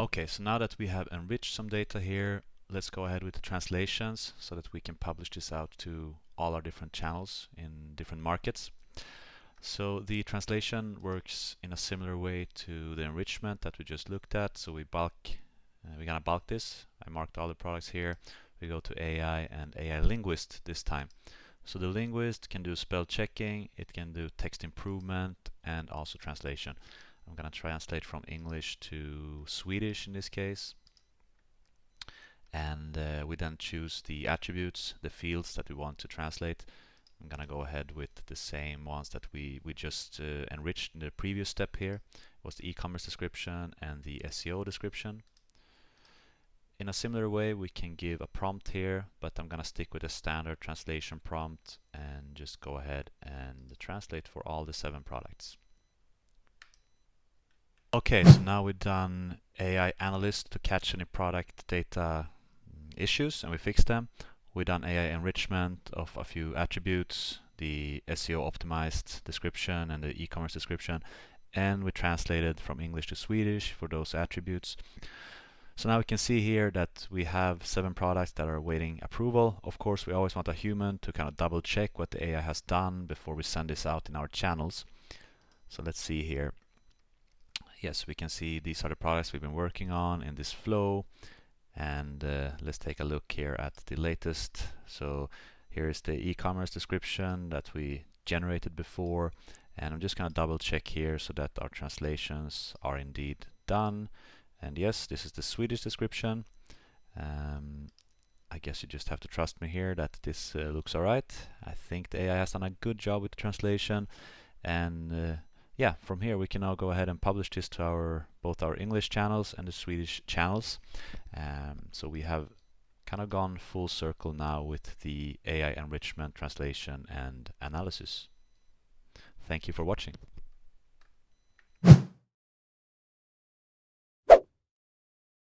Okay, so now that we have enriched some data here, let's go ahead with the translations so that we can publish this out to all our different channels in different markets. So the translation works in a similar way to the enrichment that we just looked at. So we're gonna bulk this. I marked all the products here. We go to AI and AI Linguist this time. So the Linguist can do spell checking, it can do text improvement, and also translation. I'm gonna translate from English to Swedish in this case. And we then choose the attributes, the fields that we want to translate. I'm gonna go ahead with the same ones that we just enriched in the previous step here. It was the e-commerce description and the SEO description. In a similar way, we can give a prompt here, but I'm gonna stick with a standard translation prompt and just go ahead and translate for all the 7 products. Okay, so now we've done AI Analyst to catch any product data issues, and we fixed them. We've done AI enrichment of a few attributes, the SEO optimized description and the e-commerce description, and we translated from English to Swedish for those attributes. So now we can see here that we have 7 products that are awaiting approval. Of course, we always want a human to kind of double check what the AI has done before we send this out in our channels. So let's see here. Yes, we can see these are the products we've been working on in this flow. And let's take a look here at the latest. So here is the e-commerce description that we generated before. And I'm just going to double check here so that our translations are indeed done. And yes, this is the Swedish description. I guess you just have to trust me here that this looks alright. I think the AI has done a good job with the translation. And yeah, from here we can now go ahead and publish this to both our English channels and the Swedish channels. So we have kind of gone full circle now with the AI enrichment, translation and analysis. Thank you for watching.